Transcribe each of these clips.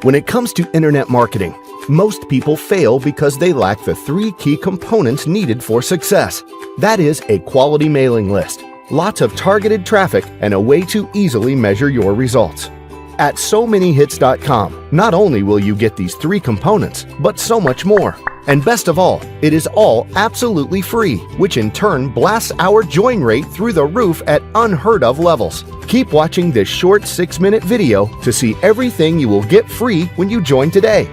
When it comes to internet marketing, most people fail because they lack the 3 key components needed for success. That is a quality mailing list, lots of targeted traffic, and a way to easily measure your results. At SoManyHits.com, not only will you get these 3 components, but so much more. And best of all, it is all absolutely free, which in turn blasts our join rate through the roof at unheard of levels. Keep watching this short 6-minute video to see everything you will get free when you join today.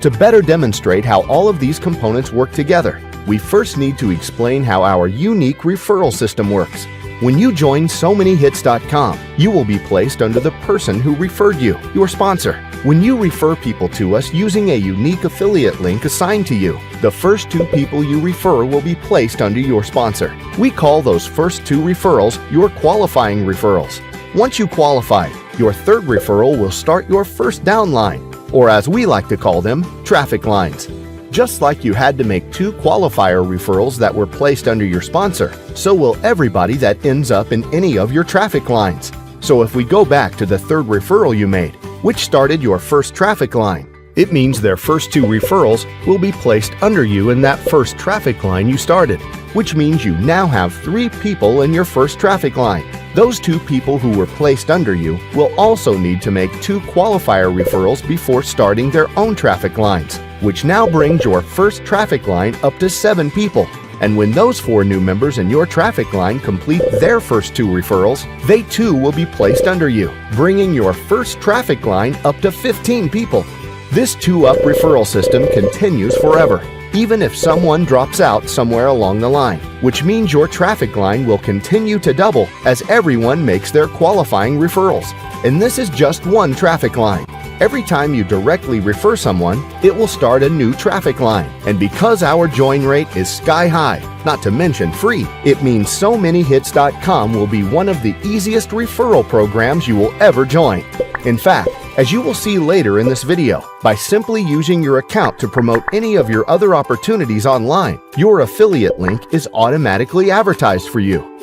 To better demonstrate how all of these components work together, we first need to explain how our unique referral system works. When you join SoManyHits.com, you will be placed under the person who referred you, your sponsor. When you refer people to us using a unique affiliate link assigned to you, the first 2 people you refer will be placed under your sponsor. We call those first 2 referrals your qualifying referrals. Once you qualify, your 3rd referral will start your first downline, or as we like to call them, traffic lines. Just like you had to make 2 qualifier referrals that were placed under your sponsor, so will everybody that ends up in any of your traffic lines. So if we go back to the 3rd referral you made, which started your first traffic line, it means their first 2 referrals will be placed under you in that first traffic line you started, which means you now have 3 people in your first traffic line. Those 2 people who were placed under you will also need to make 2 qualifier referrals before starting their own traffic lines, which now brings your first traffic line up to 7 people. And when those 4 new members in your traffic line complete their first 2 referrals, they too will be placed under you, bringing your first traffic line up to 15 people. This 2-up referral system continues forever, even if someone drops out somewhere along the line, which means your traffic line will continue to double as everyone makes their qualifying referrals. And this is just one traffic line. Every time you directly refer someone, it will start a new traffic line. And because our join rate is sky high, not to mention free, it means SoManyHits.com will be one of the easiest referral programs you will ever join. In fact, as you will see later in this video, by simply using your account to promote any of your other opportunities online, your affiliate link is automatically advertised for you.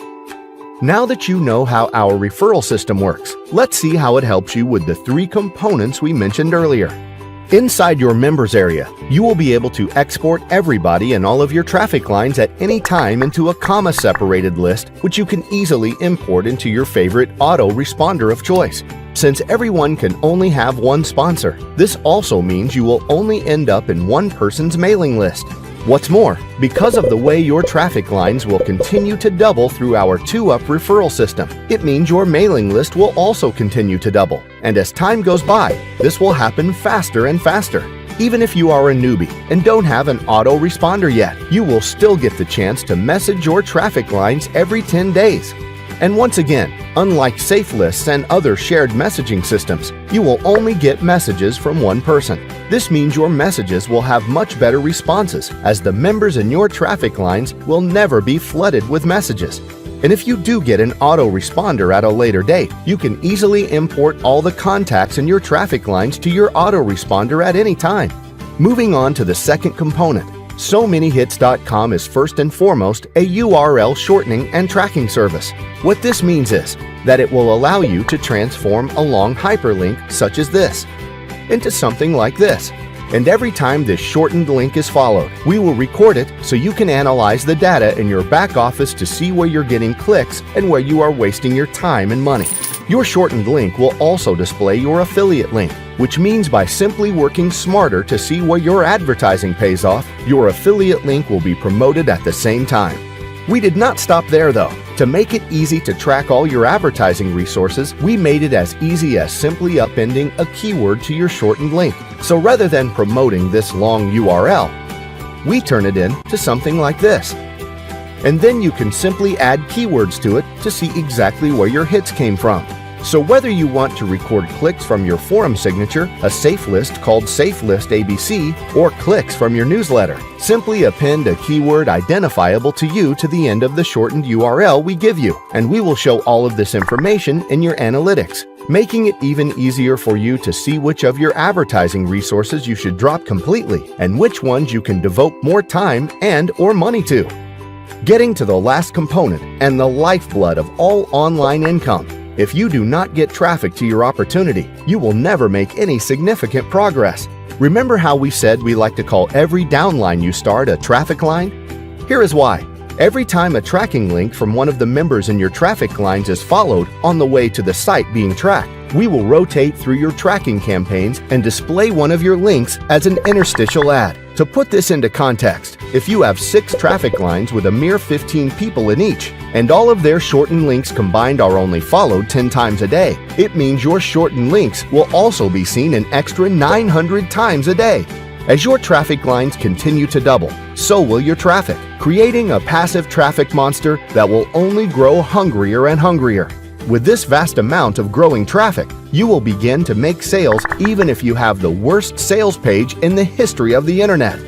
Now that you know how our referral system works, let's see how it helps you with the 3 components we mentioned earlier. Inside your members area, you will be able to export everybody and all of your traffic lines at any time into a comma-separated list, which you can easily import into your favorite autoresponder of choice. Since everyone can only have 1 sponsor, this also means you will only end up in one person's mailing list. What's more, because of the way your traffic lines will continue to double through our 2-up referral system, it means your mailing list will also continue to double. And as time goes by, this will happen faster and faster. Even if you are a newbie and don't have an autoresponder yet, you will still get the chance to message your traffic lines every 10 days. And once again, unlike safe lists and other shared messaging systems, you will only get messages from one person. This means your messages will have much better responses, as the members in your traffic lines will never be flooded with messages. And if you do get an autoresponder at a later date, you can easily import all the contacts in your traffic lines to your autoresponder at any time. Moving on to the second component, SoManyHits.com is first and foremost a URL shortening and tracking service. What this means is that it will allow you to transform a long hyperlink such as this into something like this. And every time this shortened link is followed, we will record it so you can analyze the data in your back office to see where you're getting clicks and where you are wasting your time and money. Your shortened link will also display your affiliate link, which means by simply working smarter to see where your advertising pays off, your affiliate link will be promoted at the same time. We did not stop there though. To make it easy to track all your advertising resources, we made it as easy as simply appending a keyword to your shortened link. So rather than promoting this long URL, we turn it into something like this. And then you can simply add keywords to it to see exactly where your hits came from. So whether you want to record clicks from your forum signature, a safe list called Safe List ABC, or clicks from your newsletter, simply append a keyword identifiable to you to the end of the shortened URL we give you, and we will show all of this information in your analytics, making it even easier for you to see which of your advertising resources you should drop completely and which ones you can devote more time and/or money to. Getting to the last component and the lifeblood of all online income, If you do not get traffic to your opportunity, you will never make any significant progress. Remember how we said we like to call every downline you start a traffic line? Here is why. Every time a tracking link from one of the members in your traffic lines is followed on the way to the site being tracked, we will rotate through your tracking campaigns and display one of your links as an interstitial ad. To put this into context, if you have 6 traffic lines with a mere 15 people in each, and all of their shortened links combined are only followed 10 times a day, it means your shortened links will also be seen an extra 900 times a day. As your traffic lines continue to double, so will your traffic, creating a passive traffic monster that will only grow hungrier and hungrier. With this vast amount of growing traffic, you will begin to make sales even if you have the worst sales page in the history of the internet.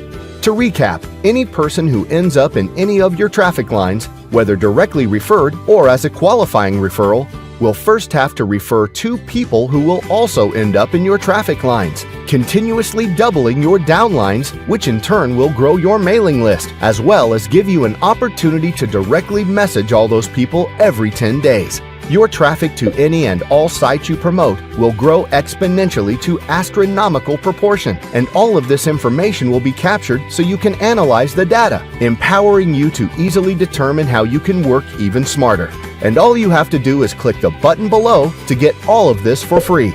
To recap, any person who ends up in any of your traffic lines, whether directly referred or as a qualifying referral, will first have to refer 2 people who will also end up in your traffic lines, continuously doubling your downlines, which in turn will grow your mailing list, as well as give you an opportunity to directly message all those people every 10 days. Your traffic to any and all sites you promote will grow exponentially to astronomical proportion, and all of this information will be captured so you can analyze the data, empowering you to easily determine how you can work even smarter. And all you have to do is click the button below to get all of this for free.